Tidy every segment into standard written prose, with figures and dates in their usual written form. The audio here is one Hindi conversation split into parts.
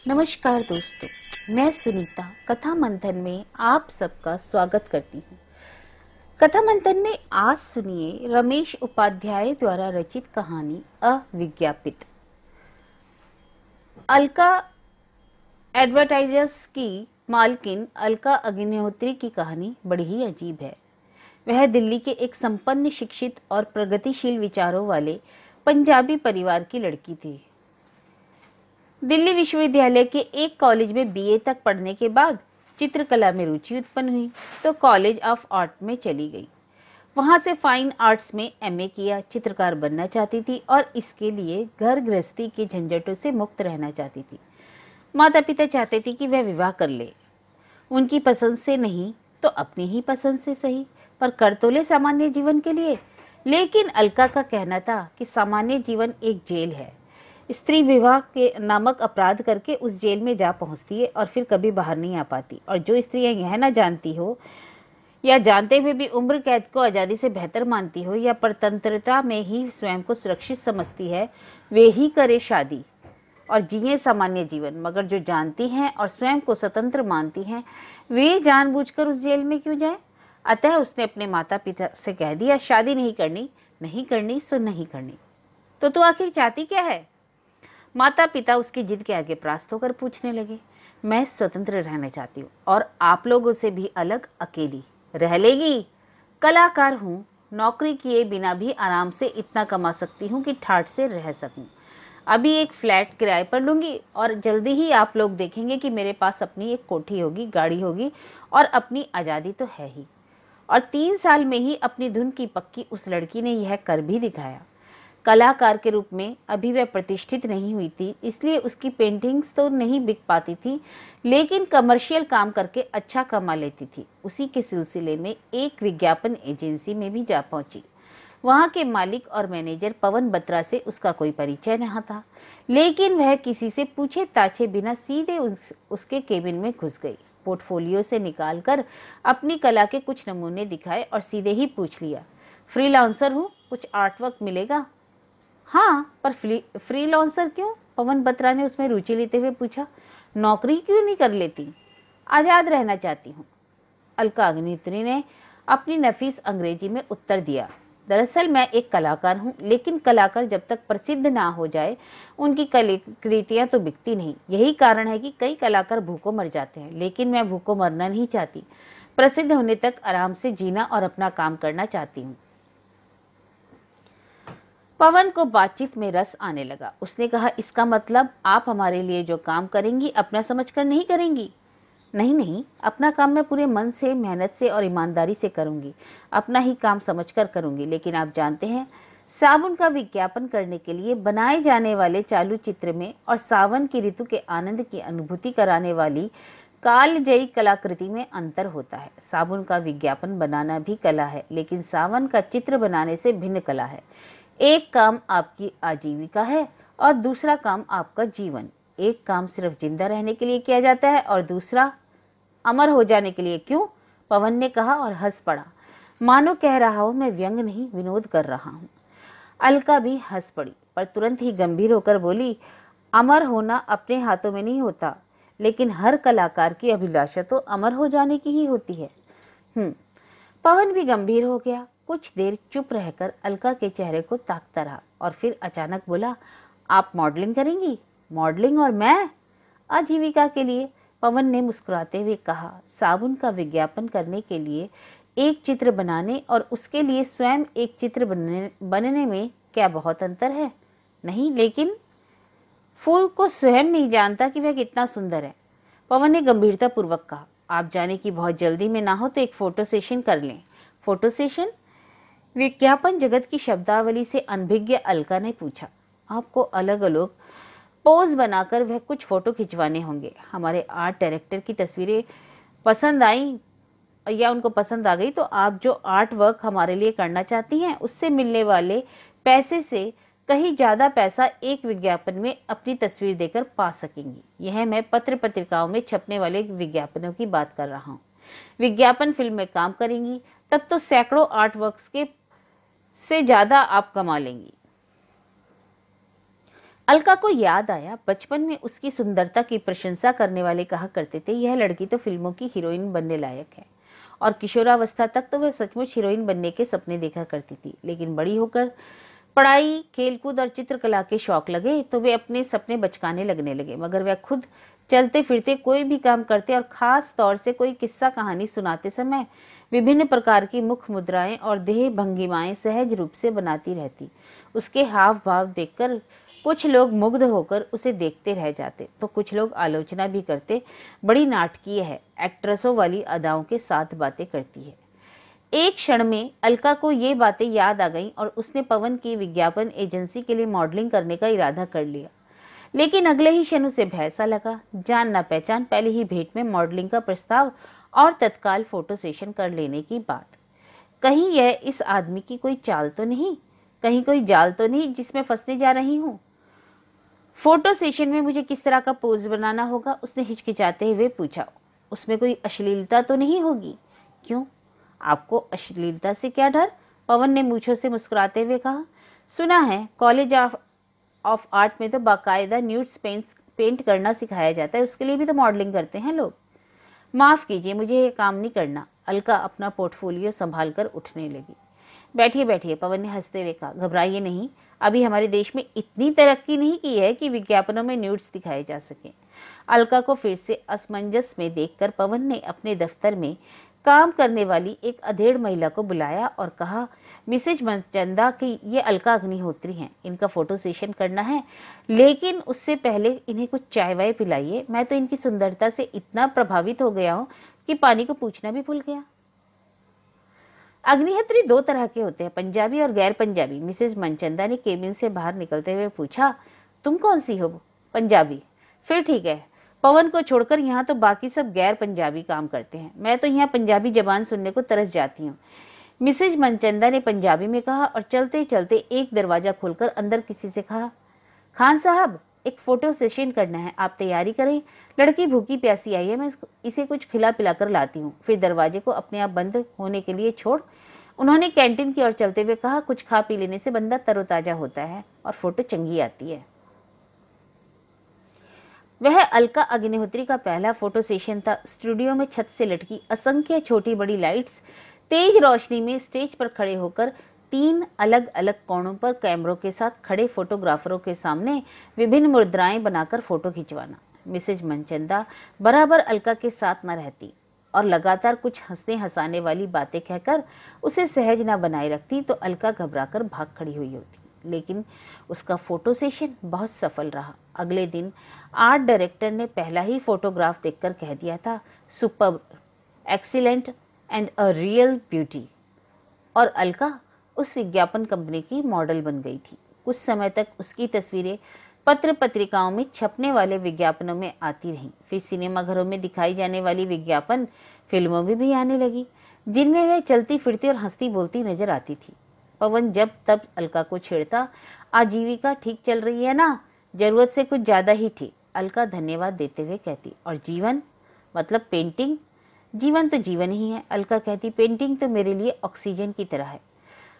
नमस्कार दोस्तों, मैं सुनीता कथा मंथन में आप सबका स्वागत करती हूँ। कथा मंथन में आज सुनिए रमेश उपाध्याय द्वारा रचित कहानी अविज्ञापित। अलका एडवर्टाइजर्स की मालकिन अलका अग्निहोत्री की कहानी बड़ी ही अजीब है। वह दिल्ली के एक संपन्न, शिक्षित और प्रगतिशील विचारों वाले पंजाबी परिवार की लड़की थी। दिल्ली विश्वविद्यालय के एक कॉलेज में बीए तक पढ़ने के बाद चित्रकला में रुचि उत्पन्न हुई तो कॉलेज ऑफ आर्ट में चली गई। वहां से फाइन आर्ट्स में एमए किया। चित्रकार बनना चाहती थी और इसके लिए घर गृहस्थी के झंझटों से मुक्त रहना चाहती थी। माता पिता चाहते थे कि वह विवाह कर ले, उनकी पसंद से नहीं तो अपनी ही पसंद से सही, पर कर तो ले सामान्य जीवन के लिए। लेकिन अलका का कहना था कि सामान्य जीवन एक जेल है। स्त्री विवाह के नामक अपराध करके उस जेल में जा पहुंचती है और फिर कभी बाहर नहीं आ पाती। और जो स्त्रियां यह ना जानती हो या जानते हुए भी उम्र कैद को आज़ादी से बेहतर मानती हो या परतंत्रता में ही स्वयं को सुरक्षित समझती है, वे ही करे शादी और जिए सामान्य जीवन। मगर जो जानती हैं और स्वयं को स्वतंत्र मानती हैं, वे जानबूझकर उस जेल में क्यों जाएं? अतः उसने अपने माता पिता से कह दिया, शादी नहीं करनी, नहीं करनी सो नहीं करनी। तो तू आखिर चाहती क्या है? माता पिता उसकी जिद के आगे परास्त होकर पूछने लगे। मैं स्वतंत्र रहना चाहती हूँ और आप लोगों से भी अलग, अकेली रह लेगी। कलाकार हूँ, नौकरी किए बिना भी आराम से इतना कमा सकती हूँ कि ठाठ से रह सकूँ। अभी एक फ्लैट किराए पर लूँगी और जल्दी ही आप लोग देखेंगे कि मेरे पास अपनी एक कोठी होगी, गाड़ी होगी और अपनी आज़ादी तो है ही। और 3 साल में ही अपनी धुन की पक्की उस लड़की ने यह कर भी दिखाया। कलाकार के रूप में अभी वह प्रतिष्ठित नहीं हुई थी, इसलिए उसकी पेंटिंग्स तो नहीं बिक पाती थी, लेकिन कमर्शियल काम करके अच्छा कमा लेती थी। उसी के सिलसिले में एक विज्ञापन एजेंसी में भी जा पहुंची। वहां के मालिक और मैनेजर पवन बत्रा से उसका कोई परिचय नहीं था, लेकिन वह किसी से पूछे ताछे बिना सीधे उसके केबिन में घुस गई। पोर्टफोलियो से निकालकर अपनी कला के कुछ नमूने दिखाए और सीधे ही पूछ लिया, फ्रीलांसर हूँ, कुछ आर्ट वर्क मिलेगा? हाँ, पर फ्रीलांसर क्यों? पवन बत्रा ने उसमें रुचि लेते हुए पूछा। नौकरी क्यों नहीं कर लेती? आज़ाद रहना चाहती हूँ, अलका अग्निहोत्री ने अपनी नफीस अंग्रेजी में उत्तर दिया। दरअसल मैं एक कलाकार हूँ, लेकिन कलाकार जब तक प्रसिद्ध ना हो जाए उनकी कृतियाँ तो बिकती नहीं। यही कारण है कि कई कलाकार भूखों मर जाते हैं, लेकिन मैं भूखों मरना नहीं चाहती। प्रसिद्ध होने तक आराम से जीना और अपना काम करना चाहती हूँ। पवन को बातचीत में रस आने लगा। उसने कहा, इसका मतलब आप हमारे लिए जो काम करेंगी अपना समझकर नहीं करेंगी? नहीं नहीं, अपना काम मैं पूरे मन से, मेहनत से और ईमानदारी से करूंगी। अपना ही काम समझकर करूंगी। लेकिन आप जानते हैं, साबुन का विज्ञापन करने के लिए बनाए जाने वाले चालू चित्र में और सावन की ऋतु के आनंद की अनुभूति कराने वाली कालजयी कलाकृति में अंतर होता है। साबुन का विज्ञापन बनाना भी कला है, लेकिन सावन का चित्र बनाने से भिन्न कला है। एक काम आपकी आजीविका है और दूसरा काम आपका जीवन। एक काम सिर्फ जिंदा रहने के लिए किया जाता है और दूसरा अमर हो जाने के लिए। क्यों? पवन ने कहा और हंस पड़ा, मानो कह रहा हो मैं व्यंग नहीं, विनोद कर रहा हूँ। अलका भी हंस पड़ी, पर तुरंत ही गंभीर होकर बोली, अमर होना अपने हाथों में नहीं होता, लेकिन हर कलाकार की अभिलाषा तो अमर हो जाने की ही होती है। पवन भी गंभीर हो गया। कुछ देर चुप रहकर अलका के चेहरे को ताकता रहा और फिर अचानक बोला, आप मॉडलिंग करेंगी? मॉडलिंग और मैं? आजीविका के लिए? पवन ने मुस्कुराते हुए कहा, साबुन का विज्ञापन करने के लिए एक चित्र बनाने और उसके लिए स्वयं एक चित्र बनने में क्या बहुत अंतर है? नहीं, लेकिन फूल को स्वयं नहीं जानता कि वह कितना सुंदर है। पवन ने गंभीरता पूर्वक कहा, आप जाने की बहुत जल्दी में ना हो तो एक फोटो सेशन कर लें। Photo session? विज्ञापन जगत की शब्दावली से अनभिज्ञ अलका ने पूछा। आपको अलग अलग पोज बनाकर वह कुछ फोटो खिंचवाने होंगे। हमारे आर्ट डायरेक्टर की तस्वीरें पसंद आई या उनको पसंद आ गई तो आप जो आर्ट वर्क हमारे लिए करना चाहती हैं उससे मिलने वाले पैसे से कहीं ज़्यादा पैसा एक विज्ञापन में अपनी तस्वीर देकर पा सकेंगी। यह मैं पत्र पत्रिकाओं में छपने वाले विज्ञापनों की बात कर रहा हूँ। विज्ञापन फिल्म में काम करेंगी तब तो सैकड़ों आर्ट वर्क्स के से ज़्यादा आप कमा लेंगी। अलका को याद आया, बचपन में उसकी सुंदरता की प्रशंसा करने वाले कहा करते थे, यह लड़की तो फिल्मों की हीरोइन बनने लायक है। और किशोरावस्था तक तो वह सचमुच हीरोइन बनने के सपने देखा करती थी। लेकिन बड़ी होकर पढ़ाई, खेलकूद और चित्रकला के शौक लगे तो वे अपने सपने बचकाने लगने लगे। मगर वह खुद चलते फिरते कोई भी काम करते और खास तौर से कोई किस्सा कहानी सुनाते समय विभिन्न प्रकार की मुख मुद्राएं और देह भंगिमाएं सहज रूप से बनाती रहती। उसके हाव भाव देखकर कुछ लोग मुग्ध होकर उसे देखते रह जाते तो कुछ लोग आलोचना भी करते, बड़ी नाटकीय है, एक्ट्रेसों वाली अदाओं के साथ बातें करती है। एक क्षण में अलका को ये बातें याद आ गईं और उसने पवन की विज्ञापन एजेंसी के लिए मॉडलिंग करने का इरादा कर लिया। लेकिन अगले ही क्षण उसे भय सा लगा, जान ना पहचान पहले ही भेंट में मॉडलिंग का प्रस्ताव और तत्काल फोटो सेशन कर लेने की बात। कहीं यह इस आदमी की कोई चाल तो नहीं, कहीं कोई जाल तो नहीं जिसमें फंसने जा रही हूँ। फोटो सेशन में मुझे किस तरह का पोज बनाना होगा, उसने हिचकिचाते हुए पूछा। उसमें कोई अश्लीलता तो नहीं होगी? क्यों, आपको अश्लीलता से क्या डर? पवन ने मूंछों से मुस्कुराते हुए कहा। सुना है कॉलेज ऑफ आर्ट में तो बाकायदा न्यूड्स पेंट करना सिखाया जाता है, उसके लिए भी तो मॉडलिंग करते हैं लोग। माफ़ कीजिए, मुझे ये काम नहीं करना। अलका अपना पोर्टफोलियो संभाल कर उठने लगी। बैठिए बैठिए, पवन ने हंसते हुए कहा। घबराइए नहीं, अभी हमारे देश में इतनी तरक्की नहीं की है कि विज्ञापनों में न्यूड्स दिखाए जा सकें। अलका को फिर से असमंजस में देखकर पवन ने अपने दफ्तर में काम करने वाली एक अधेड़ महिला को बुलाया और कहा, मिसेज मनचंदा की ये अलका अग्निहोत्री हैं, इनका फोटो सेशन करना है, लेकिन उससे पहले इन्हें कुछ चाय वाय पिलाइए। मैं तो इनकी सुंदरता से इतना प्रभावित हो गया हूँ कि पानी को पूछना भी भूल गया। अग्निहोत्री दो तरह के होते हैं, पंजाबी और गैर पंजाबी। मिसेज मनचंदा ने केबिन से बाहर निकलते हुए पूछा, तुम कौन सी हो? पंजाबी। फिर ठीक है, पवन को छोड़कर यहाँ तो बाकी सब गैर पंजाबी काम करते हैं। मैं तो यहाँ पंजाबी जबान सुनने को तरस जाती हूँ, मिसेज मनचंदा ने पंजाबी में कहा और चलते चलते एक दरवाजा खोलकर अंदर किसी से कहा, खान साहब एक फोटो सेशन करना है, आप तैयारी करें, लड़की भूखी प्यासी आई है, मैं इसे कुछ खिला पिला कर लाती हूँ। फिर दरवाजे को अपने आप बंद होने के लिए छोड़ उन्होंने कैंटीन की ओर चलते हुए कहा, कुछ खा पी लेने से बंदा तरोताजा होता है और फोटो चंगी आती है। वह अलका अग्निहोत्री का पहला फोटो सेशन था। स्टूडियो में छत से लटकी असंख्य छोटी बड़ी लाइट्स तेज रोशनी में स्टेज पर खड़े होकर 3 अलग अलग कोणों पर कैमरों के साथ खड़े फोटोग्राफरों के सामने विभिन्न मुद्राएं बनाकर फोटो खिंचवाना। मिसेज मनचंदा बराबर अलका के साथ न रहती और लगातार कुछ हंसने हंसाने वाली बातें कहकर उसे सहज न बनाए रखती तो अलका घबराकर भाग खड़ी हुई होती। लेकिन उसका फोटो सेशन बहुत सफल रहा। अगले दिन आर्ट डायरेक्टर ने पहला ही फोटोग्राफ देखकर कह दिया था, superb, excellent and a real beauty. और अलका उस विज्ञापन कंपनी की मॉडल बन गई थी। कुछ समय तक उसकी तस्वीरें पत्र पत्रिकाओं में छपने वाले विज्ञापनों में आती रहीं। फिर सिनेमाघरों में दिखाई जाने वाली विज्ञापन फिल्मों में भी आने लगी, जिनमें वह चलती फिरती और हंसती बोलती नजर आती थी। पवन जब तब अलका को छेड़ता, आजीविका ठीक चल रही है ना? जरूरत से कुछ ज्यादा ही ठीक, अलका धन्यवाद देते हुए कहती। और जीवन मतलब पेंटिंग? जीवन तो जीवन ही है, अलका कहती। पेंटिंग तो मेरे लिए ऑक्सीजन की तरह है।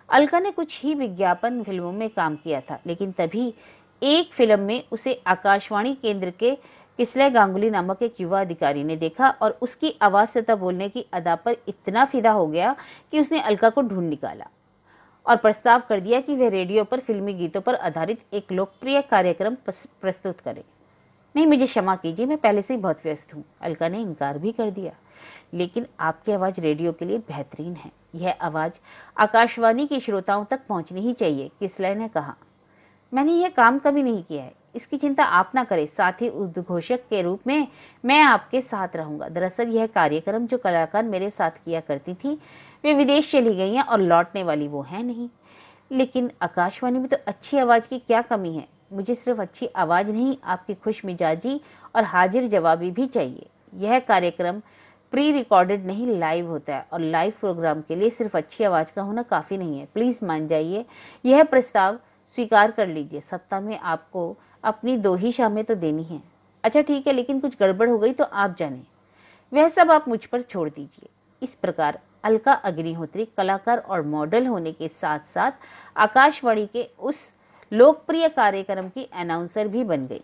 अलका ने कुछ ही विज्ञापन फिल्मों में काम किया था, लेकिन तभी एक फिल्म में उसे आकाशवाणी केंद्र के किसलय गांगुली नामक एक युवा अधिकारी ने देखा और उसकी आवाज तथा बोलने की अदा पर इतना फिदा हो गया कि उसने अलका को ढूंढ निकाला और प्रस्ताव कर दिया कि वह रेडियो पर फिल्मी गीतों पर आधारित एक लोकप्रिय कार्यक्रम प्रस्तुत करे। नहीं, मुझे क्षमा कीजिए, मैं पहले से ही बहुत व्यस्त हूँ, अलका ने इनकार भी कर दिया। लेकिन आपकी आवाज़ रेडियो के लिए बेहतरीन है, यह आवाज़ आकाशवाणी के श्रोताओं तक पहुँचनी ही चाहिए, किसलय ने कहा। मैंने यह काम कभी नहीं किया है, इसकी चिंता आप ना करें, साथ ही उद्घोषक के रूप में मैं आपके साथ रहूंगा। दरअसल यह कार्यक्रम जो कलाकार मेरे साथ किया करती थी वे विदेश चली गई हैं और लौटने वाली वो हैं नहीं। लेकिन आकाशवाणी में तो अच्छी आवाज़ की क्या कमी है? मुझे सिर्फ अच्छी आवाज़ नहीं, आपकी खुश मिजाजी और हाजिर जवाबी भी चाहिए। यह कार्यक्रम प्री रिकॉर्डेड नहीं, लाइव होता है और लाइव प्रोग्राम के लिए सिर्फ अच्छी आवाज़ का होना काफ़ी नहीं है। प्लीज़ मान जाइए, यह प्रस्ताव स्वीकार कर लीजिए। सप्ताह में आपको अपनी 2 ही शामें तो देनी है। अच्छा ठीक है, लेकिन कुछ गड़बड़ हो गई तो आप जाने, वह सब आप मुझ पर छोड़ दीजिए। इस प्रकार अलका अग्निहोत्री कलाकार और मॉडल होने के साथ साथ आकाशवाणी के उस लोकप्रिय कार्यक्रम की अनाउंसर भी बन गई।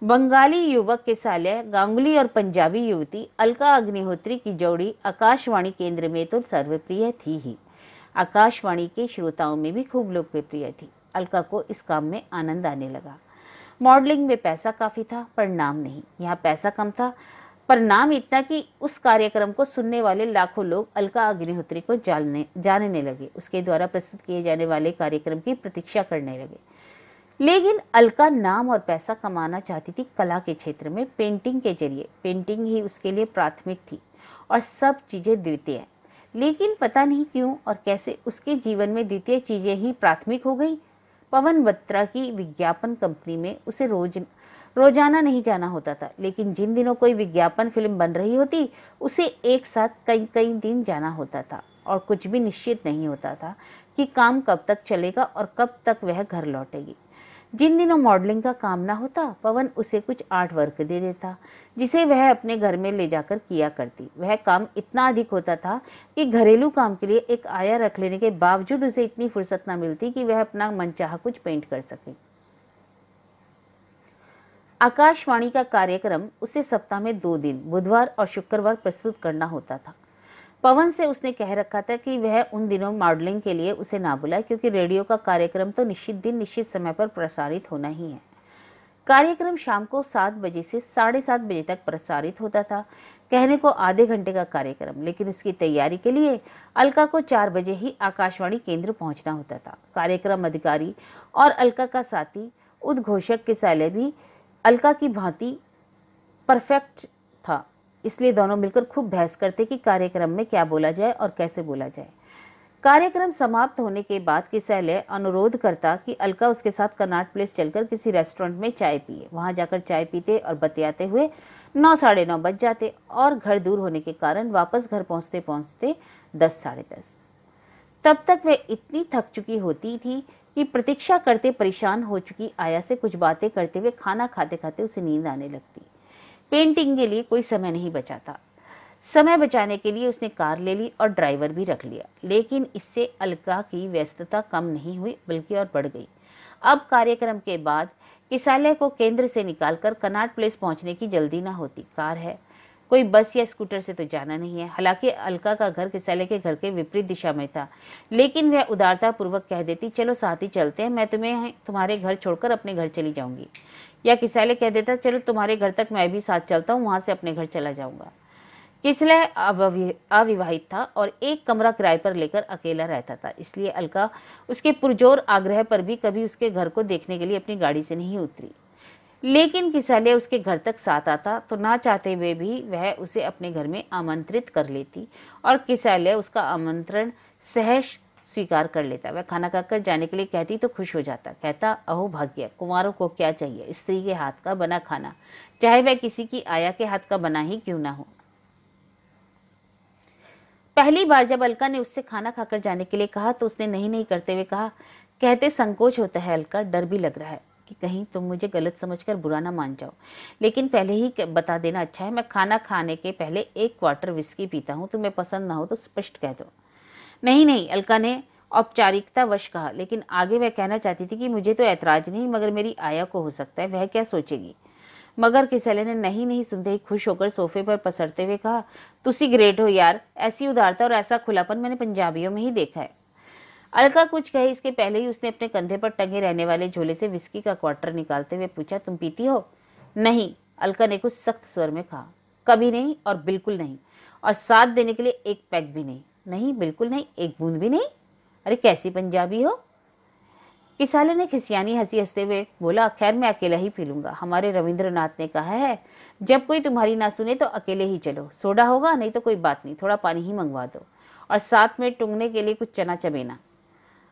बंगाली युवक किसाले गांगुली और पंजाबी युवती अलका अग्निहोत्री की जोड़ी आकाशवाणी केंद्र में तो सर्वप्रिय थी ही, आकाशवाणी के श्रोताओं में भी खूब लोकप्रिय थी। अलका को इस काम में आनंद आने लगा। मॉडलिंग में पैसा काफ़ी था पर नाम नहीं। यहाँ पैसा कम था पर नाम इतना कि उस कार्यक्रम को सुनने वाले लाखों लोग अलका अग्निहोत्री को जानने लगे, उसके द्वारा प्रस्तुत किए जाने वाले कार्यक्रम की प्रतीक्षा करने लगे। लेकिन अलका नाम और पैसा कमाना चाहती थी कला के क्षेत्र में, पेंटिंग के जरिए। पेंटिंग ही उसके लिए प्राथमिक थी और सब चीज़ें द्वितीय। लेकिन पता नहीं क्यों और कैसे उसके जीवन में द्वितीय चीज़ें ही प्राथमिक हो गई। पवन बत्रा की विज्ञापन कंपनी में उसे रोजाना नहीं जाना होता था, लेकिन जिन दिनों कोई विज्ञापन फिल्म बन रही होती उसे एक साथ कई कई दिन जाना होता था और कुछ भी निश्चित नहीं होता था कि काम कब तक चलेगा और कब तक वह घर लौटेगी। जिन दिनों मॉडलिंग का काम ना होता, पवन उसे कुछ आर्ट वर्क दे देता जिसे वह अपने घर में ले जाकर किया करती। वह काम इतना अधिक होता था कि घरेलू काम के लिए एक आया रख लेने के बावजूद उसे इतनी फुर्सत ना मिलती कि वह अपना मनचाहा कुछ पेंट कर सके। आकाशवाणी का कार्यक्रम उसे सप्ताह में 2 दिन, बुधवार और शुक्रवार प्रस्तुत करना होता था। पवन से उसने कह रखा था कि वह उन दिनों मॉडलिंग के लिए उसे ना बुलाए, क्योंकि रेडियो का कार्यक्रम तो निश्चित दिन निश्चित समय पर प्रसारित होना ही है। कार्यक्रम शाम को 7 बजे से 7:30 बजे तक प्रसारित होता था। कहने को आधे घंटे का कार्यक्रम, लेकिन उसकी तैयारी के लिए अलका को 4 बजे ही आकाशवाणी केंद्र पहुंचना होता था। कार्यक्रम अधिकारी और अलका का साथी उद्घोषक किसाले भी अलका की भांति परफेक्ट था, इसलिए दोनों मिलकर खूब बहस करते कि कार्यक्रम में क्या बोला जाए और कैसे बोला जाए। कार्यक्रम समाप्त होने के बाद किसाले अनुरोध करता कि अलका उसके साथ कनॉट प्लेस चलकर किसी रेस्टोरेंट में चाय पिए। वहां जाकर चाय पीते और बतियाते हुए 9 साढ़े 9 बज जाते और घर दूर होने के कारण वापस घर पहुंचते पहुंचते 10 साढ़े 10। तब तक वह इतनी थक चुकी होती थी कि प्रतीक्षा करते परेशान हो चुकी आया से कुछ बातें करते हुए खाना खाते खाते उसे नींद आने लगती। पेंटिंग के लिए कोई समय नहीं बचा था। समय बचाने के लिए उसने कार ले ली और ड्राइवर भी रख लिया, लेकिन इससे अलका की व्यस्तता कम नहीं हुई बल्कि और बढ़ गई। अब कार्यक्रम के बाद किसाले को केंद्र से निकालकर कनॉट प्लेस पहुंचने की जल्दी ना होती। कार है, कोई बस या स्कूटर से तो जाना नहीं है। हालांकि अलका का घर किसाले के घर के विपरीत दिशा में था, लेकिन वह उदारता पूर्वक कह देती, चलो साथ ही चलते हैं, मैं तुम्हें तुम्हारे घर छोड़कर अपने घर चली जाऊंगी। या किसाले कह देता, चलो तुम्हारे घर तक मैं भी साथ चलता हूँ, वहां से अपने घर चला जाऊंगा। किसले अविवाहित था और एक कमरा किराए पर लेकर अकेला रहता था, इसलिए अलका उसके पुरजोर आग्रह पर भी कभी उसके घर को देखने के लिए अपनी गाड़ी से नहीं उतरी। लेकिन किसाले उसके घर तक साथ आता तो ना चाहते हुए भी वह उसे अपने घर में आमंत्रित कर लेती और किसाले उसका आमंत्रण सहज स्वीकार कर लेता। वह खाना खाकर जाने के लिए कहती तो खुश हो जाता, कहता, अहो भाग्य, कुंवारों को क्या चाहिए, स्त्री के हाथ का बना खाना, चाहे वह किसी की आया के हाथ का बना ही क्यों ना हो। पहली बार जब अलका ने उससे खाना खाकर जाने के लिए कहा तो उसने नहीं नहीं करते हुए कहा, कहते संकोच होता है अलका, डर भी लग रहा है कि कहीं तुम मुझे गलत समझकर बुरा ना मान जाओ, लेकिन पहले ही बता देना अच्छा है, मैं खाना खाने के पहले 1 क्वार्टर विस्की पीता हूँ, तुम्हें पसंद ना हो तो स्पष्ट कह दो। नहीं नहीं, अलका ने औपचारिकता वश कहा, लेकिन आगे वह कहना चाहती थी कि मुझे तो ऐतराज नहीं, मगर मेरी आया को हो सकता है, वह क्या सोचेगी। मगर किसाले ने नहीं नहीं सुनते ही खुश होकर सोफे पर पसरते हुए कहा, तुसी ग्रेट हो यार, ऐसी उदारता और ऐसा खुलापन मैंने पंजाबियों में ही देखा है। अलका कुछ कहे इसके पहले ही उसने अपने कंधे पर टंगे रहने वाले झोले से विस्की का क्वार्टर निकालते हुए पूछा, तुम पीती हो? नहीं, अलका ने कुछ सख्त स्वर में कहा। कभी नहीं और बिल्कुल नहीं, और साथ देने के लिए 1 पैक भी नहीं। नहीं, बिल्कुल नहीं, 1 बूंद भी नहीं? अरे कैसी पंजाबी हो। किसाले ने खिसियानी हंसी हंसते हुए बोला, खैर मैं अकेला ही पी लूंगा, हमारे रविंद्रनाथ ने कहा है जब कोई तुम्हारी ना सुने तो अकेले ही चलो। सोडा होगा? नहीं तो कोई बात नहीं, थोड़ा पानी ही मंगवा दो, और साथ में टूंगने के लिए कुछ चना चबेना।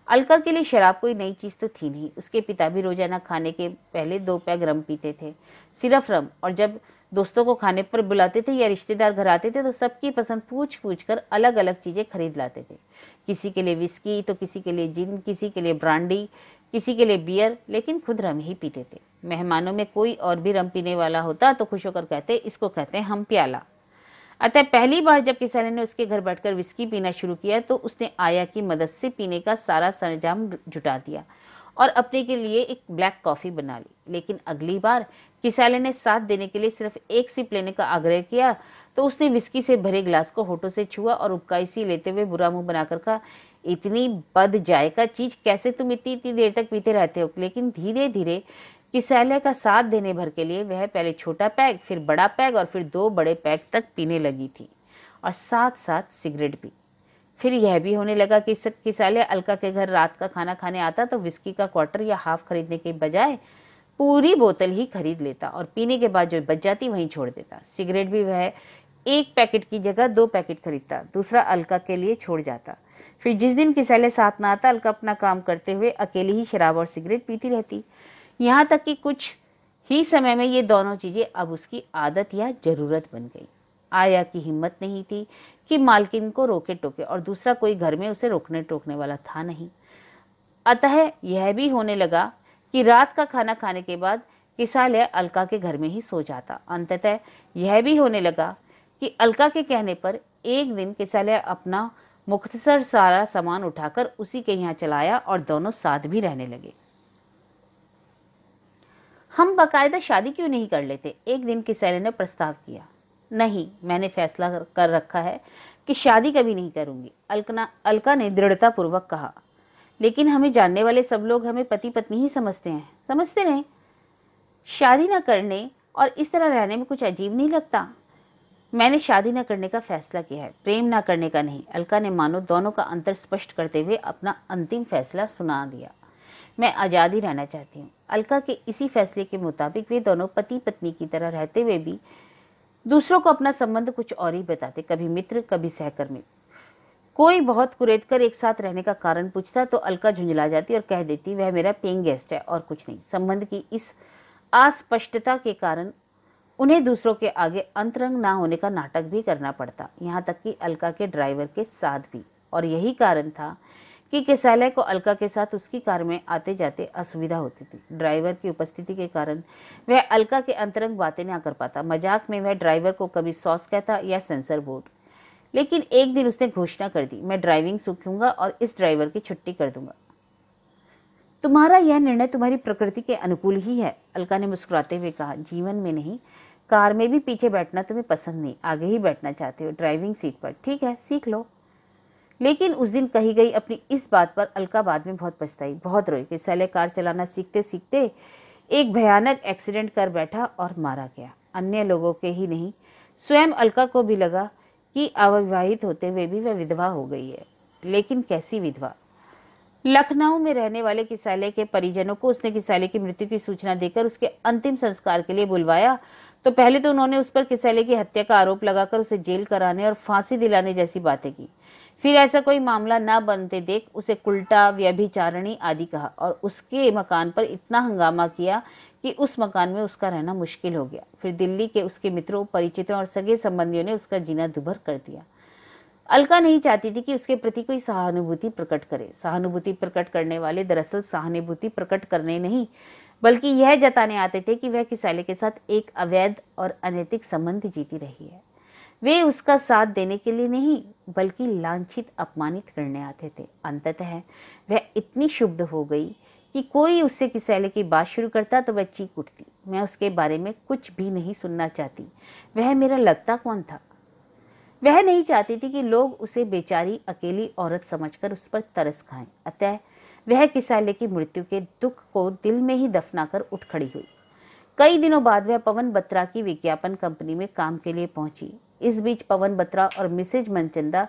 अलका के लिए शराब कोई नई चीज तो थी नहीं। उसके पिता भी रोजाना खाने के पहले 2 पैग रम पीते थे, सिर्फ रम, और जब दोस्तों को खाने पर बुलाते थे या रिश्तेदार घर आते थे तो सबकी पसंद पूछ पूछ कर अलग अलग चीजें खरीद लाते थे। किसी के लिए विस्की तो किसी के लिए जिन, किसी के लिए ब्रांडी, किसी के लिए बियर, लेकिन खुद रम ही पीते थे। मेहमानों में कोई और भी रम पीने वाला होता तो खुश होकर कहते, इसको कहते हैं हम प्याला। अतः पहली बार जब किसाले ने उसके घर बैठकर विस्की पीना शुरू किया तो उसने आया की मदद से पीने का सारा सरंजाम जुटा दिया और अपने के लिए एक ब्लैक कॉफ़ी बना ली। लेकिन अगली बार किसाले ने साथ देने के लिए सिर्फ एक सिप लेने का आग्रह किया तो उसने विस्की से भरे ग्लास को होठों से छुआ और उबकाई सी लेते हुए बुरा मुंह बनाकर कहा, इतनी बद जायका चीज कैसे तुम इतनी इतनी देर तक पीते रहते हो। लेकिन धीरे धीरे किसाले का साथ देने भर के लिए वह पहले छोटा पैग, फिर बड़ा पैग और फिर 2 बड़े पैग तक पीने लगी थी और साथ साथ सिगरेट भी। फिर यह भी होने लगा कि किसाले अलका के घर रात का खाना खाने आता तो विस्की का क्वार्टर या हाफ खरीदने के बजाय पूरी बोतल ही खरीद लेता और पीने के बाद जो बच जाती वहीं छोड़ देता। सिगरेट भी वह 1 पैकेट की जगह 2 पैकेट खरीदता, दूसरा अलका के लिए छोड़ जाता। फिर जिस दिन किसाले साथ ना आता, अलका अपना काम करते हुए अकेली ही शराब और सिगरेट पीती रहती। यहाँ तक कि कुछ ही समय में ये दोनों चीजें अब उसकी आदत या जरूरत बन गई। आया की हिम्मत नहीं थी कि मालकिन को रोके टोके और दूसरा कोई घर में उसे रोकने टोकने वाला था नहीं। अतः यह भी होने लगा कि रात का खाना खाने के बाद किसाले अलका के घर में ही सो जाता। अंततः यह भी होने लगा कि अलका के कहने पर एक दिन किसाले अपना मुख्तसर सारा सामान उठाकर उसी के यहाँ चलाया और दोनों साथ भी रहने लगे। हम बाकायदा शादी क्यों नहीं कर लेते? एक दिन किसाले ने प्रस्ताव किया। नहीं, मैंने फैसला कर रखा है कि शादी कभी नहीं करूंगी, अलका ने दृढ़ता पूर्वक कहा। लेकिन हमें जानने वाले सब लोग हमें पति पत्नी ही समझते हैं। समझते रहे, शादी न करने और इस तरह रहने में कुछ अजीब नहीं लगता। मैंने शादी न करने का फैसला किया है, प्रेम न करने का नहीं। अलका ने मानो दोनों का अंतर स्पष्ट करते हुए अपना अंतिम फैसला सुना दिया। मैं आज़ाद ही रहना चाहती हूँ। अलका के इसी फैसले के मुताबिक वे दोनों पति पत्नी की तरह रहते हुए भी दूसरों को अपना संबंध कुछ और ही बताते, कभी मित्र कभी सहकर्मी। कोई बहुत कुरेद कर एक साथ रहने का कारण पूछता तो अलका झुंझला जाती और कह देती वह मेरा पेइंग गेस्ट है और कुछ नहीं। संबंध की इस अस्पष्टता के कारण उन्हें दूसरों के आगे अंतरंग ना होने का नाटक भी करना पड़ता, यहाँ तक कि अलका के ड्राइवर के साथ भी। और यही कारण था कि किसाले को अलका के साथ उसकी कार में आते जाते असुविधा होती थी। ड्राइवर की उपस्थिति के कारण वह अलका के अंतरंग बातें ना कर पाता। मजाक में वह ड्राइवर को कभी सॉस कहता या सेंसर बोर्ड। लेकिन एक दिन उसने घोषणा कर दी, मैं ड्राइविंग सीखूंगा और इस ड्राइवर की छुट्टी कर दूंगा। तुम्हारा यह निर्णय तुम्हारी प्रकृति के अनुकूल ही है, अलका ने मुस्कुराते हुए कहा। जीवन में नहीं, कार में भी पीछे बैठना तुम्हें पसंद नहीं, आगे ही बैठना चाहते हो ड्राइविंग सीट पर। ठीक है, सीख लो। लेकिन उस दिन कही गई अपनी इस बात पर अलका बाद में बहुत पछताई, बहुत रोई। किसाले कार चलाना सीखते सीखते एक भयानक एक्सीडेंट कर बैठा और मारा गया। अन्य लोगों के ही नहीं, स्वयं अलका को भी लगा कि अविवाहित होते हुए भी वह विधवा हो गई है। लेकिन कैसी विधवा? लखनऊ में रहने वाले किसाले के परिजनों को उसने किसाले की मृत्यु की सूचना देकर उसके अंतिम संस्कार के लिए बुलवाया तो पहले तो उन्होंने उस पर किसाले की हत्या का आरोप लगाकर उसे जेल कराने और फांसी दिलाने जैसी बातें की। फिर ऐसा कोई मामला न बनते देख उसे कुल्टा, व्यभिचारिणी आदि कहा और उसके मकान पर इतना हंगामा किया कि उस मकान में उसका रहना मुश्किल हो गया। फिर दिल्ली के उसके मित्रों, परिचितों और सगे संबंधियों ने उसका जीना दुभर कर दिया। अलका नहीं चाहती थी कि उसके प्रति कोई सहानुभूति प्रकट करे। सहानुभूति प्रकट करने वाले दरअसल सहानुभूति प्रकट करने नहीं बल्कि यह जताने आते थे कि वह किसाले के साथ एक अवैध और अनैतिक संबंध जीती रही है। वे उसका साथ देने के लिए नहीं बल्कि लांछित, अपमानित करने आते थे। अंततः वह इतनी क्षुब्ध हो गई कि कोई उससे किसाले की बात शुरू करता तो वह चीख उठती। मैं उसके बारे में कुछ भी नहीं सुनना चाहती। वह मेरा लगता कौन था? वह नहीं चाहती थी कि लोग उसे बेचारी अकेली औरत समझकर उस पर तरस खाएं। अतः वह किसाले की मृत्यु के दुख को दिल में ही दफनाकर उठ खड़ी हुई। कई दिनों बाद वह पवन बत्रा की विज्ञापन कंपनी में काम के लिए पहुंची। इस बीच पवन बत्रा और मिसेज मनचंदा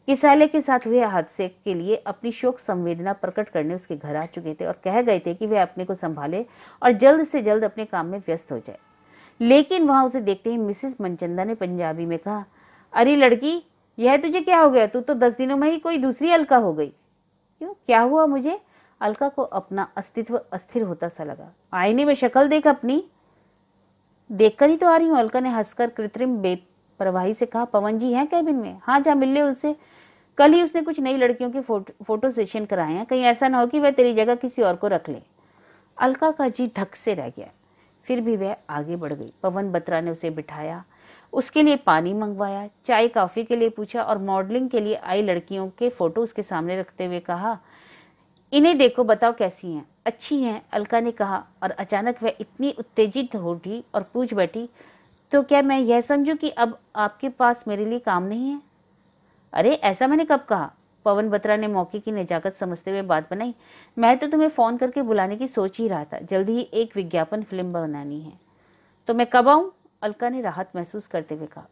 किसाले के साथ हुए हादसे के लिए अपनी शोक संवेदना प्रकट करने उसके घर आ चुके थे और कह गए थे कि वह अपने को संभाले और जल्द से जल्द अपने काम में व्यस्त हो जाए। लेकिन वहां उसे देखते ही मिसेज मनचंदा ने पंजाबी में कहा, अरे लड़की, यह तुझे क्या हो गया? तू तो 10 दिनों में ही कोई दूसरी अलका हो गई। क्यों, क्या हुआ मुझे? अलका को अपना अस्तित्व अस्थिर होता सा लगा। आईने में शक्ल देख अपनी। देखकर ही तो आ रही हूँ, अलका ने हंसकर कृत्रिम बेपरवाही से कहा। पवन जी हैं कैबिन में? हाँ, जा मिल ले उनसे। कल ही उसने कुछ नई लड़कियों के फोटो सेशन कराए हैं, कहीं ऐसा ना हो कि वह तेरी जगह किसी और को रख ले। अलका का जी धक से रह गया। फिर भी वह आगे बढ़ गई। पवन बत्रा ने उसे बिठाया, उसके लिए पानी मंगवाया, चाय कॉफी के लिए पूछा और मॉडलिंग के लिए आई लड़कियों के फोटो उसके सामने रखते हुए कहा, इन्हें देखो, बताओ कैसी हैं। अच्छी हैं, अलका ने कहा, और अचानक वह इतनी उत्तेजित हो उठी और पूछ बैठी, तो क्या मैं यह समझूं कि अब आपके पास मेरे लिए काम नहीं है? अरे ऐसा मैंने कब कहा? पवन बत्रा ने मौके की नजाकत समझते हुए बात बनाई। मैं तो तुम्हें फोन करके बुलाने की सोच ही रहा था, जल्दी ही एक विज्ञापन फिल्म बनानी है। तो मैं कब आऊं? अलका ने राहत महसूस करते हुए कहा।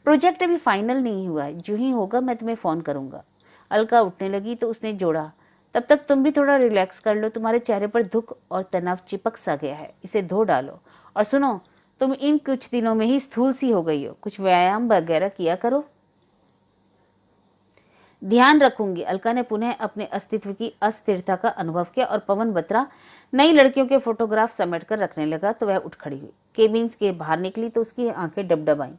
प्रोजेक्ट अभी फाइनल नहीं हुआ है, जो ही होगा मैं तुम्हें फोन करूंगा। अलका उठने लगी तो उसने जोड़ा, तब तक तुम भी थोड़ा रिलैक्स कर लो, तुम्हारे चेहरे पर दुख और तनाव चिपक सा गया है, इसे धो डालो। और सुनो, तुम इन कुछ दिनों में ही स्थूल सी हो गई हो, कुछ व्यायाम वगैरह किया करो। ध्यान रखूंगी। अलका ने पुनः अपने अस्तित्व की अस्थिरता का अनुभव किया और पवन बत्रा नई लड़कियों के फोटोग्राफ समेट कर रखने लगा तो वह उठ खड़ी हुई। केबिन के बाहर निकली तो उसकी आंखें डबडब आईं।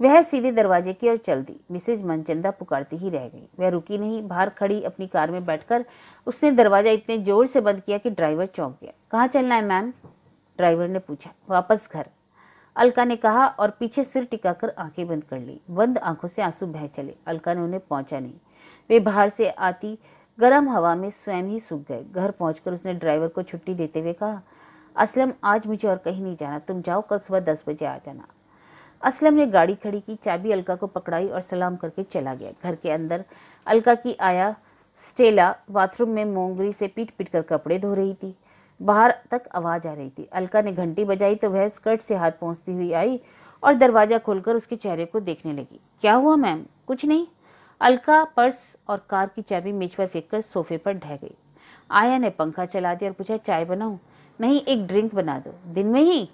वह सीधे दरवाजे की ओर चल दी। मिसेज मनचंदा पुकारती ही रह गई। वह रुकी नहीं। बाहर खड़ी अपनी कार में बैठकर उसने दरवाजा इतने जोर से बंद किया कि ड्राइवर चौंक गया। कहाँ चलना है मैम? ड्राइवर ने पूछा। वापस घर, अलका ने कहा और पीछे सिर टिकाकर आंखें बंद कर ली। बंद आंखों से आंसू बह चले। अलका ने उन्हें पहुंचा नहीं। वे बाहर से आती गर्म हवा में स्वयं ही सूख गए। घर पहुंचकर उसने ड्राइवर को छुट्टी देते हुए कहा, असलम आज मुझे और कहीं नहीं जाना, तुम जाओ, कल सुबह 10 बजे आ जाना। असलम ने गाड़ी खड़ी की, चाबी अलका को पकड़ाई और सलाम करके चला गया। घर के अंदर अलका की आया स्टेला बाथरूम में मोंगरी से पीट पीट कर कपड़े धो रही थी। बाहर तक आवाज आ रही थी। अलका ने घंटी बजाई तो वह स्कर्ट से हाथ पहुंचती हुई आई और दरवाजा खोलकर उसके चेहरे को देखने लगी। क्या हुआ मैम? कुछ नहीं। अलका पर्स और कार की चाबी मेज पर फेंककर सोफे पर ढह गई। आया ने पंखा चला दिया और पूछा, चाय बनाऊं? नहीं, एक ड्रिंक बना दो। दिन में ही?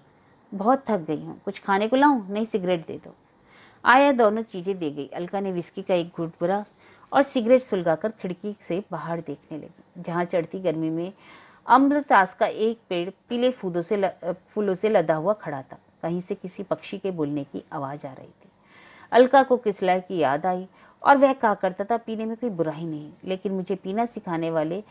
बहुत थक गई हूँ। कुछ खाने को लाऊं? नहीं, सिगरेट दे दो। आया दोनों चीजें दे गई। अलका ने विस्की का एक घूंट भरा और सिगरेट सुलगाकर खिड़की से बाहर देखने लगी, जहां चढ़ती गर्मी में अम्लतास का एक पेड़ पीले फूलों से लदा हुआ खड़ा था। कहीं से किसी पक्षी के बोलने की आवाज आ रही थी। अलका को किसला की याद आई और वह कहा करता था, पीने में कोई बुराई नहीं, लेकिन मुझे पीना सिखाने वाले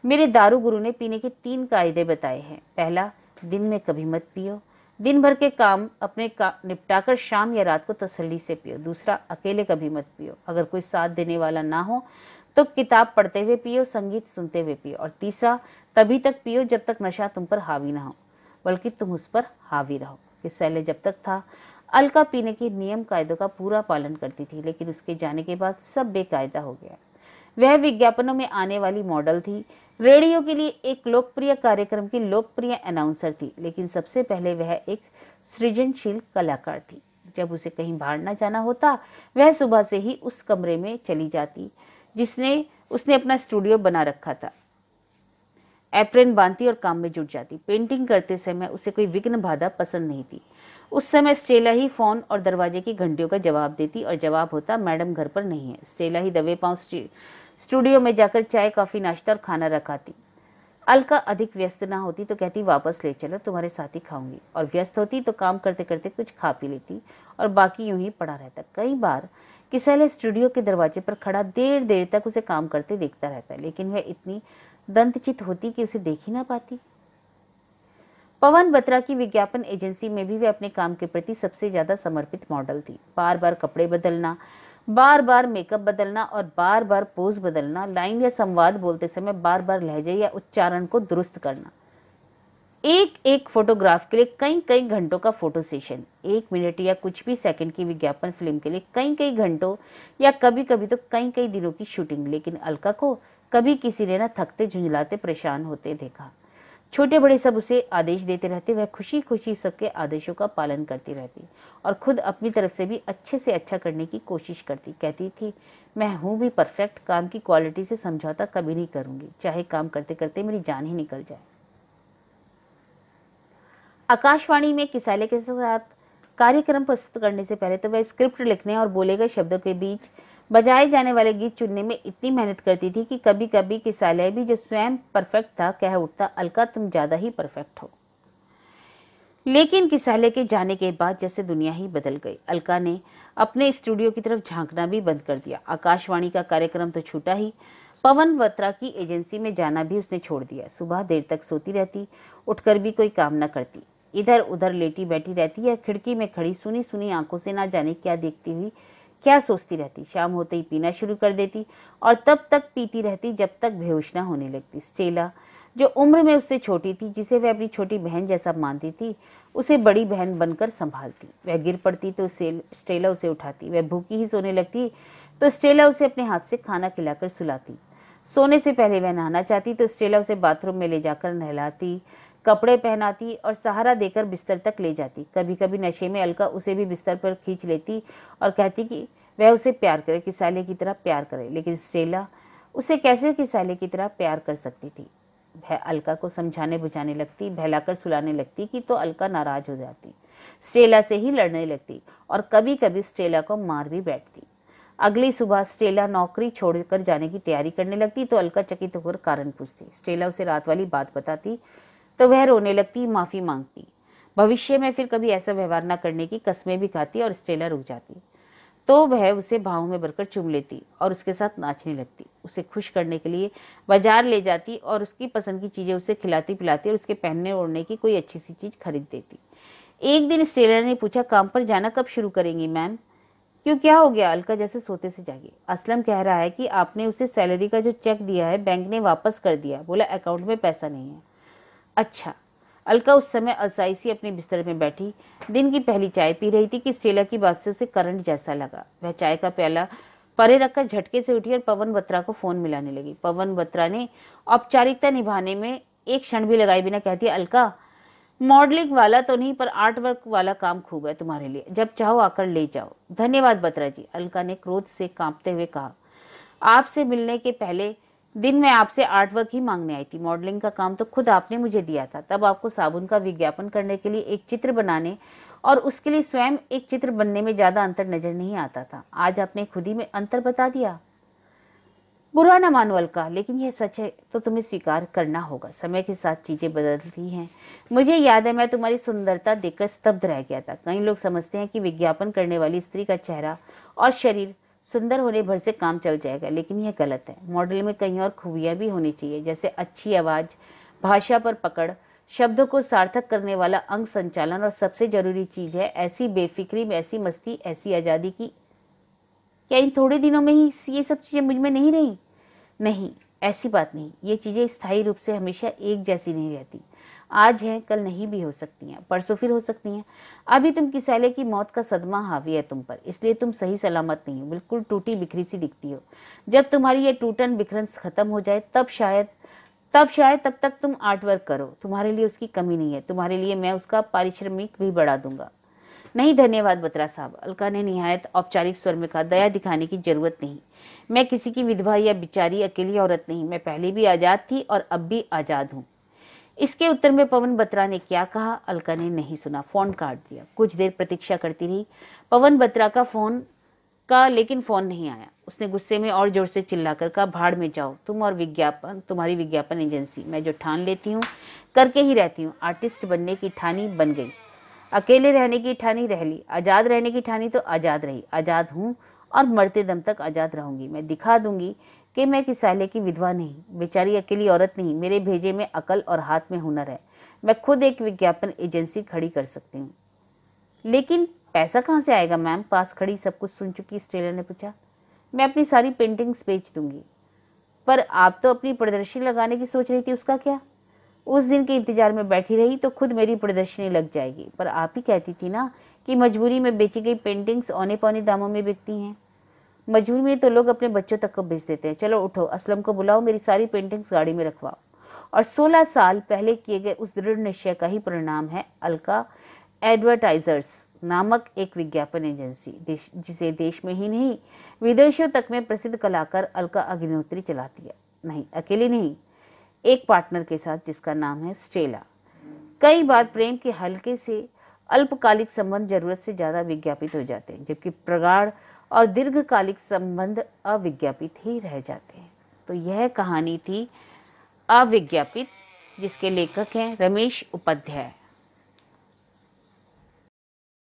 मेरे दारू गुरु ने पीने के 3 कायदे बताए हैं। पहला, दिन में कभी मत पियो। दिन भर के काम निपटाकर शाम या रात को तसल्ली से पियो। दूसरा, अकेले कभी मत पियो। अगर कोई साथ देने वाला ना हो तो किताब पढ़ते हुए पियो, संगीत सुनते हुए पियो। और तीसरा, तभी तक पियो जब तक नशा तुम पर हावी ना हो, बल्कि तुम उस पर हावी रहो। किसैले जब तक था, अलका पीने के नियम कायदों का पूरा पालन करती थी, लेकिन उसके जाने के बाद सब बेकायदा हो गया। वह विज्ञापनों में आने वाली मॉडल थी, रेडियो के लिए एक लोकप्रिय कार्यक्रम की लोकप्रिय अनाउंसर थी, लेकिन सबसे पहले वह एक सृजनशील कलाकार थी। जब उसे कहीं बाहर न जाना होता, वह सुबह से ही उस कमरे में चली जाती जिसने उसने अपना स्टूडियो बना रखा था। एप्रन बांधती और काम में जुट जाती। पेंटिंग करते समय उसे कोई विघ्न बाधा पसंद नहीं थी। उस समय स्टेला ही फोन और दरवाजे की घंटियों का जवाब देती और जवाब होता, मैडम घर पर नहीं है। स्टेला ही दबे पांव स्टूडियो में जाकर चाय, कॉफी, नाश्ता और खाना रखाती। अलका अधिक व्यस्त ना होती तो कहती, वापस ले चलो, तुम्हारे साथ ही खाऊंगी। और व्यस्त होती तो काम करते करते कुछ खा पी लेती और बाकी यूं ही पड़ा रहता। कई बार किसैले स्टूडियो के दरवाजे पर खड़ा देर देर तक उसे काम करते देखता रहता, लेकिन वह इतनी दंतचित होती कि उसे देख ही ना पाती। पवन बत्रा की विज्ञापन एजेंसी में भी वे अपने काम के प्रति सबसे ज्यादा समर्पित मॉडल थी। बार बार कपड़े बदलना, बार बार मेकअप बदलना और बार बार पोज बदलना, लाइन या संवाद बोलते समय बार बार लहजे या उच्चारण को दुरुस्त करना, एक एक फोटोग्राफ के लिए कई कई घंटों का फोटो सेशन, 1 मिनट या कुछ भी सेकंड की विज्ञापन फिल्म के लिए कई कई घंटों या कभी कभी तो कई कई दिनों की शूटिंग। लेकिन अलका को कभी किसी ने न थकते, झुंझलाते, परेशान होते देखा। छोटे बड़े सब उसे आदेश देते रहते, वह खुशी खुशी सबके आदेशों का पालन करती रहती और खुद अपनी तरफ से भी अच्छे से अच्छा करने की कोशिश करती। कहती थी, मैं हूं भी परफेक्ट, काम की क्वालिटी से समझौता कभी नहीं करूंगी, चाहे काम करते करते मेरी जान ही निकल जाए। आकाशवाणी में किसाले के साथ कार्यक्रम प्रस्तुत करने से पहले तो वह स्क्रिप्ट लिखने और बोले गए शब्दों के बीच बजाए जाने वाले गीत चुनने में इतनी मेहनत करती थी कि कभी कभी किसाले भी जो स्वयं परफेक्ट था कह उठता, अलका तुम ज्यादा ही परफेक्ट हो। लेकिन किसाले के जाने के बाद जैसे दुनिया ही बदल गई। अलका ने अपने स्टूडियो की तरफ झांकना भी बंद कर दिया। आकाशवाणी का कार्यक्रम तो छूटा ही, पवन बत्रा की एजेंसी में जाना भी उसने छोड़ दिया। सुबह देर तक सोती रहती, उठकर भी कोई काम न करती, इधर उधर लेटी बैठी रहती या खिड़की में खड़ी सुनी सुनी आंखों से ना जाने क्या देखती हुई क्या सोचती रहती। शाम होते ही पीना शुरू कर देती और तब तक पीती रहती जब तक बेहोश ना होने लगती। स्टेला, जो उम्र में उससे छोटी थी, जिसे वह अपनी छोटी बहन जैसा मानती थी, उसे बड़ी बहन बनकर संभालती। वह गिर पड़ती तो स्टेला उसे उठाती। वह भूखी ही सोने लगती तो स्टेला उसे अपने हाथ से खाना खिलाकर सुलाती। सोने से पहले वह नहाना चाहती तो स्टेला उसे बाथरूम में ले जाकर नहलाती, कपड़े पहनाती और सहारा देकर बिस्तर तक ले जाती। कभी कभी नशे में अलका उसे भी बिस्तर पर खींच लेती और कहती कि वह उसे प्यार करे, किसाले की तरह प्यार करे। लेकिन स्टेला उसे कैसे किसाले की तरह प्यार कर सकती थी। वह अलका को समझाने बुझाने लगती, बहलाकर सुलाने लगती कि तो अलका नाराज हो जाती, स्टेला से ही लड़ने लगती और कभी कभी स्टेला को मार भी बैठती। अगली सुबह स्टेला नौकरी छोड़कर जाने की तैयारी करने लगती तो अलका चकित होकर कारण पूछती। स्टेला उसे रात वाली बात बताती तो वह रोने लगती, माफी मांगती। भविष्य में फिर कभी ऐसा व्यवहार न करने की कस्में भी खाती और स्टेला रुक जाती तो वह उसे बाहों में भरकर चूम लेती और उसके साथ नाचने लगती। उसे खुश करने के लिए बाजार ले जाती और उसकी पसंद की चीजें उसे खिलाती पिलाती और उसके पहनने ओढ़ने की कोई अच्छी सी चीज खरीद देती। एक दिन स्टेला ने पूछा, काम पर जाना कब शुरू करेंगी मैम? क्यों, क्या हो गया? अलका जैसे सोते से जागी। असलम कह रहा है कि आपने उसे सैलरी का जो चेक दिया है बैंक ने वापस कर दिया, बोला अकाउंट में पैसा नहीं है। अच्छा। अलका उस समय अलसाई सी अपने बिस्तर में बैठी दिन की पहली चाय पी रही थी कि स्टेला की बात से उसे करंट जैसा लगा। वह चाय का प्याला परे रखकर झटके से उठी और पवन बत्रा को फोन मिलाने लगी। पवन बत्रा ने औपचारिकता निभाने में एक क्षण भी लगाए बिना कहती, अलका, मॉडलिंग वाला तो नहीं पर आर्ट वर्क वाला काम खूब है तुम्हारे लिए, जब चाहो आकर ले जाओ। धन्यवाद बत्रा जी, अलका ने क्रोध से कांपते हुए कहा। आपसे मिलने के पहले दिन मैं आपसे आर्ट वर्क ही मांगने आई थी। मॉडलिंग का काम तो खुद आपने मुझे दिया था। तब आपको साबुन का विज्ञापन करने के लिए एक चित्र बनाने और उसके लिए स्वयं एक चित्र बनने में ज्यादा अंतर नजर नहीं आता था। आज आपने खुद ही में अंतर बता दिया। बुरा ना मानो अलका, लेकिन यह सच है तो तुम्हें स्वीकार करना होगा। समय के साथ चीजें बदलती हैं। मुझे याद है मैं तुम्हारी सुंदरता देखकर स्तब्ध रह गया था। कई लोग समझते हैं कि विज्ञापन करने वाली स्त्री का चेहरा और शरीर सुंदर होने भर से काम चल जाएगा, लेकिन यह गलत है। मॉडल में कई और खूबियां भी होनी चाहिए, जैसे अच्छी आवाज, भाषा पर पकड़, शब्दों को सार्थक करने वाला अंग संचालन और सबसे जरूरी चीज है ऐसी बेफिक्री में ऐसी मस्ती, ऐसी आजादी की क्या इन थोड़े दिनों में ही ये सब चीजें मुझ में नहीं रही? नहीं, ऐसी बात नहीं। ये चीजें स्थायी रूप से हमेशा एक जैसी नहीं रहती। आज है, कल नहीं भी हो सकती हैं, परसों फिर हो सकती हैं। अभी तुम किसाले की मौत का सदमा हावी है तुम पर, इसलिए तुम सही सलामत नहीं हो, बिल्कुल टूटी बिखरी सी दिखती हो। जब तुम्हारी ये टूटन बिखरन खत्म हो जाए तब तक तुम आर्ट वर्क करो। तुम्हारे लिए उसकी कमी नहीं है। तुम्हारे लिए मैं उसका पारिश्रमिक भी बढ़ा दूंगा। नहीं धन्यवाद बत्रा साहब, अलका ने निहायत औपचारिक स्वर में कहा। दया दिखाने की जरूरत नहीं। मैं किसी की विधवा या बिचारी अकेली औरत नहीं। मैं पहले भी आजाद थी और अब भी आजाद हूँ। इसके उत्तर में पवन बत्रा ने क्या कहा अलका ने नहीं सुना। फोन काट दिया। कुछ देर प्रतीक्षा करती रही पवन बत्रा का फोन का, लेकिन फोन नहीं आया। उसने गुस्से में और जोर से चिल्लाकर कहा, भाड़ में जाओ तुम और तुम्हारी विज्ञापन एजेंसी। मैं जो ठान लेती हूँ करके ही रहती हूँ। आर्टिस्ट बनने की ठानी बन गई, अकेले रहने की ठानी रह ली, आजाद रहने की ठानी तो आजाद रही। आजाद हूँ और मरते दम तक आजाद रहूंगी। मैं दिखा दूंगी कि मैं किसाले की विधवा नहीं, बेचारी अकेली औरत नहीं। मेरे भेजे में अकल और हाथ में हुनर है। मैं खुद एक विज्ञापन एजेंसी खड़ी कर सकती हूँ। लेकिन पैसा कहाँ से आएगा मैम? पास खड़ी सब कुछ सुन चुकी स्टेला ने पूछा। मैं अपनी सारी पेंटिंग्स बेच दूंगी। पर आप तो अपनी प्रदर्शनी लगाने की सोच रही थी, उसका क्या? उस दिन के इंतजार में बैठी रही तो खुद मेरी प्रदर्शनी लग जाएगी। पर आप ही कहती थी ना कि मजबूरी में बेची गई पेंटिंग्स औने पौने दामों में बिकती हैं। मजबूरी में तो लोग अपने बच्चों तक को बेच देते हैं। चलो उठो, असलम को बुलाओ, मेरी सारी पेंटिंग्स गाड़ी में रखवाओ। और 16 साल पहले किए गए उस दृढ़ निश्चय का ही परिणाम है अलका एडवर्टाइजर्स नामक एक विज्ञापन एजेंसी, जिसे देश में ही नहीं विदेशों तक में प्रसिद्ध कलाकार अलका अग्निहोत्री चलाती है। नहीं, अकेली नहीं, एक पार्टनर के साथ जिसका नाम है स्टेला। कई बार प्रेम के हल्के से अल्पकालिक संबंध जरूरत से ज्यादा विज्ञापित हो जाते हैं, जबकि प्रगाढ़ और दीर्घकालिक संबंध अविज्ञापित ही रह जाते हैं। तो यह कहानी थी अविज्ञापित, जिसके लेखक हैं रमेश उपाध्याय।